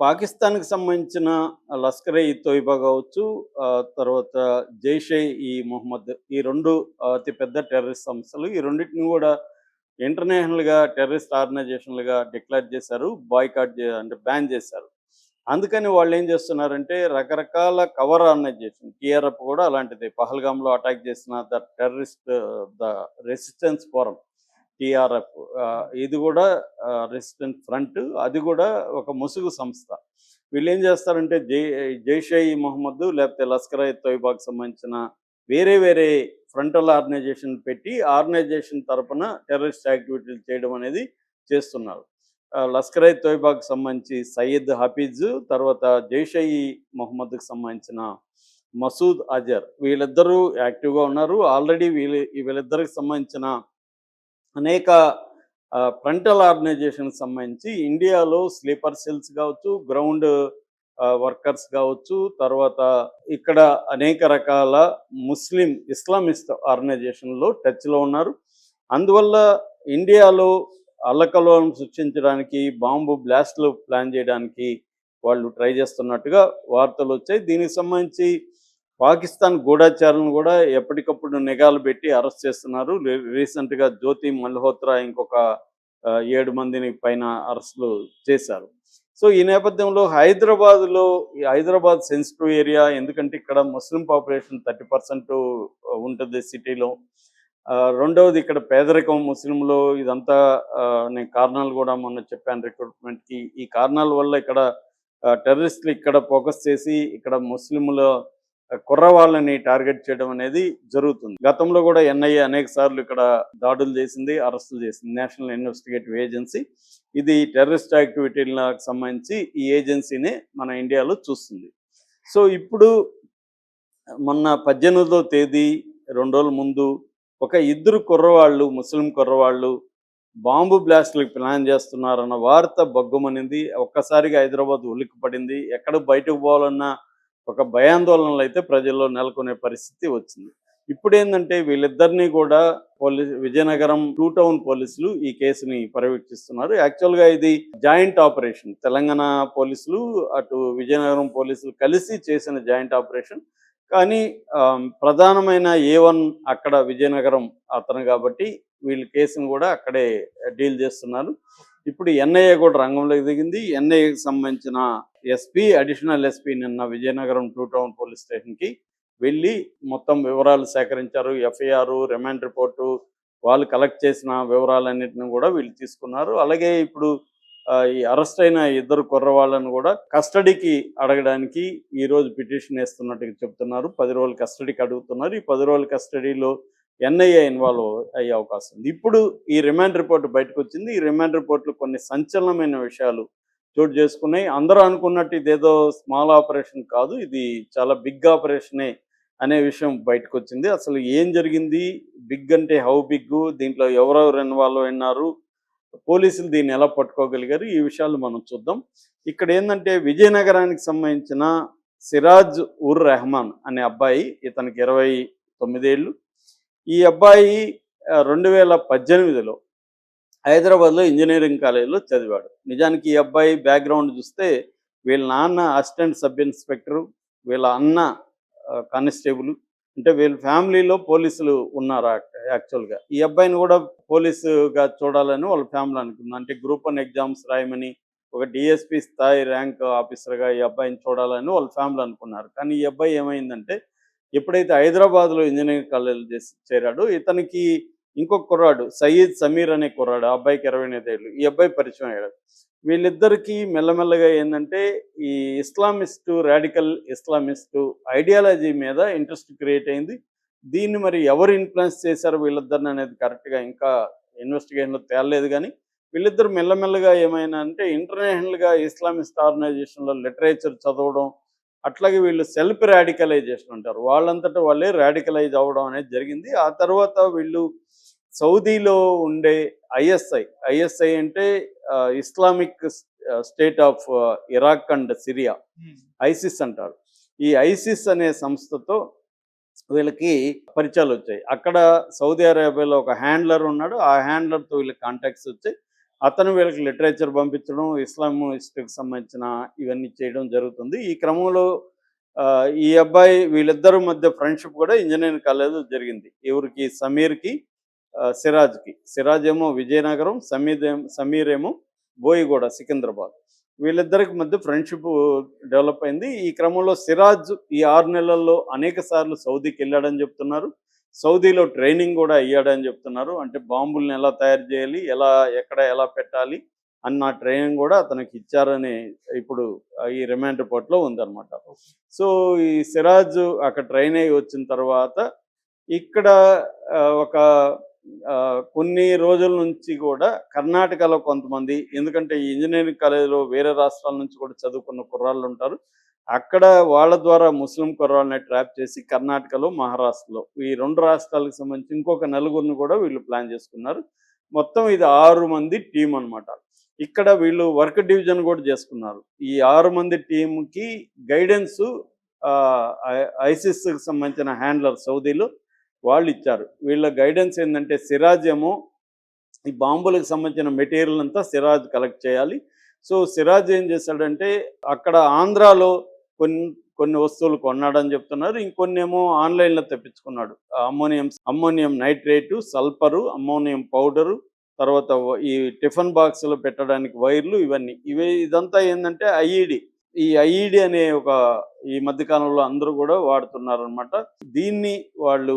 పాకిస్తాన్‌కి సంబంధించిన లష్కర్-ఇ-తోయిబా కావచ్చు, తర్వాత జైష్-ఇ-మొహమ్మద్ ఈ 2 అతి పెద్ద టెర్రరిస్ట్ సంస్థలు. ఈ రెండిటిని కూడా ఇంటర్నేషనల్‌గా టెర్రరిస్ట్ ఆర్గనైజేషన్‌లుగా డిక్లేర్ చేశారు. బాయ్‌కాట్ అంటే బ్యాన్ చేశారు. అందుకని వాళ్ళేం చేస్తున్నారంటే రకరకాల కవర్ ఆర్గనైజేషన్ టీఆర్ఎఫ్ కూడా అలాంటిదే. పహల్గామ్‌లో అటాక్ చేసిన ద రెసిస్టెన్స్ ఫోరం టీఆర్ఎఫ్, ఇది కూడా రెసిస్టెన్స్ ఫ్రంట్, అది కూడా ఒక ముసుగు సంస్థ. వీళ్ళేం చేస్తారంటే జైష్-ఇ-మొహమ్మద్ లేకపోతే లష్కర్-ఇ-తోయిబాకి సంబంధించిన వేరే వేరే ఫ్రంటల్ ఆర్గనైజేషన్ పెట్టి ఆర్గనైజేషన్ తరపున టెర్రరిస్ట్ యాక్టివిటీలు చేయడం అనేది చేస్తున్నారు. లష్కర్-ఇ-తోయిబాకి సంబంధించి సయ్యద్ హఫీజ్, తర్వాత జైష్-ఇ-మొహమ్మద్‌కి సంబంధించిన మసూద్ అజర్, వీళ్ళిద్దరూ యాక్టివ్‌గా ఉన్నారు. ఆల్రెడీ వీళ్ళిద్దరికి సంబంధించిన అనేక ఫ్రంటల్ ఆర్గనైజేషన్‌కి సంబంధించి ఇండియాలో స్లీపర్ సెల్స్ కావచ్చు, గ్రౌండ్ వర్కర్స్ కావచ్చు, తర్వాత ఇక్కడ అనేక రకాల ఇస్లామిస్ట్ ఆర్గనైజేషన్‌లో టచ్‌లో ఉన్నారు. అందువల్ల ఇండియాలో అల్లకల్లోలం సృష్టించడానికి, బాంబు బ్లాస్ట్‌లు ప్లాన్ చేయడానికి వాళ్ళు ట్రై చేస్తున్నట్టుగా వార్తలొచ్చాయి. దీనికి సంబంధించి పాకిస్తాన్ గూఢచారులను కూడా ఎప్పటికప్పుడు నిఘాలు పెట్టి అరెస్ట్ చేస్తున్నారు. రీసెంట్‌గా జ్యోతి మల్హోత్రా ఇంకొక 7 మందిని పైన అరెస్టులు చేశారు. సో ఈ నేపథ్యంలో ఈ హైదరాబాద్ సెన్సిటివ్ ఏరియా, ఎందుకంటే ఇక్కడ ముస్లిం పాపులేషన్ 30% ఉంటుంది సిటీలో. రెండవది ఇక్కడ పేదరికం ముస్లింలో, ఇదంతా నేను కారణాలు కూడా మొన్న చెప్పాను రిక్రూట్మెంట్‌కి. ఈ కారణాల వల్ల ఇక్కడ టెర్రరిస్టులు ఇక్కడ ఫోకస్ చేసి ఇక్కడ ముస్లింల కుర్రవాళ్ళని టార్గెట్ చేయడం అనేది జరుగుతుంది. గతంలో కూడా ఎన్ఐఏ అనేక సార్లు ఇక్కడ దాడులు చేసింది, అరెస్టులు చేసింది. నేషనల్ ఇన్వెస్టిగేటివ్ ఏజెన్సీ ఇది టెర్రరిస్ట్ యాక్టివిటీలకు సంబంధించి ఈ ఏజెన్సీనే మన ఇండియాలో చూస్తుంది. సో ఇప్పుడు మొన్న 18వ తేదీ 2 రోజుల ముందు ఒక ఇద్దరు కుర్రవాళ్ళు, ముస్లిం కుర్రవాళ్ళు బాంబు బ్లాస్ట్‌లకి ప్లాన్ చేస్తున్నారన్న వార్త బగ్గుమనింది. ఒక్కసారిగా హైదరాబాద్ ఉలిక్కిపడింది. ఎక్కడ బయటకు పోవాలన్నా ఒక భయాందోళనలు అయితే ప్రజల్లో నెలకొనే పరిస్థితి వచ్చింది. ఇప్పుడేందంటే వీళ్ళిద్దరినీ కూడా విజయనగరం 2 టౌన్ పోలీసులు ఈ కేసుని పర్యవేక్షిస్తున్నారు. యాక్చువల్‌గా ఇది జాయింట్ ఆపరేషన్. తెలంగాణ పోలీసులు, అటు విజయనగరం పోలీసులు కలిసి చేసిన జాయింట్ ఆపరేషన్. కానీ ప్రధానమైన A1 అక్కడ విజయనగరం అతను కాబట్టి వీళ్ళ కేసును కూడా అక్కడే డీల్ చేస్తున్నారు. ఇప్పుడు ఎన్ఐఏ కూడా రంగంలోకి దిగింది. ఎన్ఐఏకి సంబంధించిన అడిషనల్ ఎస్పీ నిన్న విజయనగరం 2 టౌన్ పోలీస్ స్టేషన్‌కి వెళ్ళి మొత్తం వివరాలు సేకరించారు. ఎఫ్ఐఆర్, రిమాండ్ రిపోర్టు, వాళ్ళు కలెక్ట్ చేసిన వివరాలన్నింటిని కూడా వీళ్ళు తీసుకున్నారు. అలాగే ఇప్పుడు ఈ అరెస్ట్ అయిన ఇద్దరు కుర్రవాళ్ళను కూడా కస్టడీకి అడగడానికి ఈరోజు పిటిషన్ వేస్తున్నట్టుగా చెప్తున్నారు. 10 రోజులు కస్టడీకి అడుగుతున్నారు. ఈ 10 రోజుల కస్టడీలో ఎన్ఐఏ ఇన్వాల్వ్ అయ్యే అవకాశం ఉంది. ఇప్పుడు ఈ రిమాండ్ రిపోర్ట్ బయటకు వచ్చింది. ఈ రిమాండ్ రిపోర్ట్లో కొన్ని సంచలనమైన విషయాలు చోటు చేసుకున్నాయి. అందరూ అనుకున్నట్టు ఇదేదో స్మాల్ ఆపరేషన్ కాదు, ఇది చాలా బిగ్ ఆపరేషనే అనే విషయం బయటకు వచ్చింది. అసలు ఏం జరిగింది, బిగ్ అంటే హౌ బిగ్, దీంట్లో ఎవరెవరు ఇన్వాల్వ్ అయినారు, పోలీసులు దీన్ని ఎలా పట్టుకోగలిగారు, ఈ విషయాలు మనం చూద్దాం. ఇక్కడ ఏంటంటే విజయనగరానికి సంబంధించిన సిరాజ్ ఉర్ రెహమాన్ అనే అబ్బాయి, ఇతనికి 29 ఏళ్ళు. ఈ అబ్బాయి 2018లో హైదరాబాద్లో ఇంజనీరింగ్ కాలేజీలో చదివాడు. నిజానికి ఈ అబ్బాయి బ్యాక్గ్రౌండ్ చూస్తే వీళ్ళ నాన్న అసిస్టెంట్ సబ్ ఇన్స్పెక్టరు, వీళ్ళ అన్న కానిస్టేబుల్, అంటే వీళ్ళ ఫ్యామిలీలో పోలీసులు ఉన్నారు. యాక్చువల్గా ఈ అబ్బాయిని కూడా పోలీసుగా చూడాలని వాళ్ళ ఫ్యామిలీ అనుకుంది. అంటే గ్రూప్ 1 ఎగ్జామ్స్ రాయమని, ఒక డిఎస్పీ స్థాయి ర్యాంక్ ఆఫీసర్గా ఈ అబ్బాయిని చూడాలని వాళ్ళ ఫ్యామిలీ అనుకున్నారు. కానీ ఈ అబ్బాయి ఏమైందంటే ఎప్పుడైతే హైదరాబాద్లో ఇంజనీరింగ్ కాలేజీలో చేరాడో ఇతనికి ఇంకొక కుర్రాడు సయీద్ సమీర్ అనే కుర్రాడు, ఆ అబ్బాయికి 28 ఏళ్ళు, ఈ అబ్బాయి పరిచయం అయ్యాడు. వీళ్ళిద్దరికీ మెల్లమెల్లగా ఏంటంటే ఈ రాడికల్ ఇస్లామిస్టు ఐడియాలజీ మీద ఇంట్రెస్ట్ క్రియేట్ అయింది. దీన్ని మరి ఎవరు ఇన్ఫ్లుయెన్స్ చేశారు వీళ్ళిద్దరిని అనేది కరెక్ట్గా ఇంకా ఇన్వెస్టిగేషన్లో తేలలేదు. కానీ వీళ్ళిద్దరు మెల్లమెల్లగా ఏమైనా అంటే ఇంటర్నేషనల్గా ఇస్లామిస్ట్ ఆర్గనైజేషన్లో లిటరేచర్ చదవడం, అట్లాగే వీళ్ళు సెల్ఫ్ రాడికలైజేషన్ అంటారు, వాళ్ళంతటా వాళ్ళే రాడికలైజ్ అవ్వడం అనేది జరిగింది. ఆ తర్వాత వీళ్ళు సౌదీలో ఉండే ఐఎస్ఐ అంటే Islamic state of Iraq and Syria, ISIS అంటారు. ఈ ఐసిస్ అనే సంస్థతో వీళ్ళకి పరిచయాలు వచ్చాయి. అక్కడ సౌదీ అరేబియాలో ఒక హ్యాండ్లర్ ఉన్నాడు. ఆ హ్యాండ్లర్తో వీళ్ళకి కాంటాక్ట్స్ వచ్చాయి. అతను వీళ్ళకి లిటరేచర్ పంపించడం, ఇస్లామిస్ట్‌కి సంబంధించిన ఇవన్నీ చేయడం జరుగుతుంది. ఈ క్రమంలో ఈ అబ్బాయి వీళ్ళిద్దరి మధ్య ఫ్రెండ్‌షిప్ కూడా ఇంజినీరింగ్ కాలేజ్‌లో జరిగింది. ఎవరికి సమీర్‌కి, సిరాజ్‌కి. సిరాజ్ ఏమో విజయనగరం, సమీర్ ఏమో బోయిగూడ, సికింద్రాబాద్. వీళ్ళిద్దరికి మధ్య ఫ్రెండ్‌షిప్ డెవలప్ అయింది. ఈ క్రమంలో సిరాజ్ ఈ 6 నెలల్లో అనేక సార్లు సౌదీకెళ్ళాడని చెప్తున్నారు. సౌదీలో ట్రైనింగ్ కూడా అయ్యాడని చెప్తున్నారు. అంటే బాంబుల్ని ఎలా తయారు చేయాలి, ఎక్కడ ఎలా పెట్టాలి అన్న ట్రైనింగ్ కూడా అతనికి ఇచ్చారని ఇప్పుడు ఈ రిమాండ్ రిపోర్ట్‌లో ఉందన్నమాట. సో, ఈ సిరాజ్ అక్కడ ట్రైన్ అయ్యి వచ్చిన తర్వాత ఇక్కడ ఒక కొన్ని రోజుల నుంచి కూడా కర్ణాటకలో కొంతమంది, ఎందుకంటే ఈ ఇంజినీరింగ్ కాలేజీలో వేరే రాష్ట్రాల నుంచి కూడా చదువుకున్న కుర్రాళ్ళుంటారు. అక్కడ వాళ్ళ ద్వారా ముస్లిం కుర్రాళ్ళని ట్రాప్ చేసి కర్ణాటకలో, మహారాష్ట్రలో ఈ 2 రాష్ట్రాలకు సంబంధించి ఇంకొక నలుగురిని కూడా వీళ్ళు ప్లాన్ చేసుకున్నారు. మొత్తం ఇది 6 మంది టీమ్ అనమాట. ఇక్కడ వీళ్ళు వర్క్ డివిజన్ కూడా చేసుకున్నారు. ఈ 6 మంది టీమ్‌కి గైడెన్సు ఐసిస్‌కి సంబంధించిన హ్యాండ్లర్ సౌదీలో వాళ్ళిచ్చారు. వీళ్ళ గైడెన్స్ ఏందంటే సిరాజ్ ఏమో ఈ బాంబులకు సంబంధించిన మెటీరియల్ అంతా సిరాజ్ కలెక్ట్ చేయాలి. సో, సిరాజ్ ఏం చేశాడంటే అక్కడ ఆంధ్రాలో కొన్ని కొన్ని వస్తువులు కొన్నాడని చెప్తున్నారు. ఇంకొన్నేమో ఆన్‌లైన్‌లో తెప్పించుకున్నాడు. Ammonium nitrate, sulphur, ammonium powder, తర్వాత ఈ టిఫిన్ బాక్స్‌లో పెట్టడానికి వైర్లు ఇవన్నీ. ఇదంతా ఏందంటే ఐఈడీ. ఈ ఐఈడీ అనే ఈ మధ్య కాలంలో అందరూ కూడా వాడుతున్నారనమాట. దీన్ని వాళ్ళు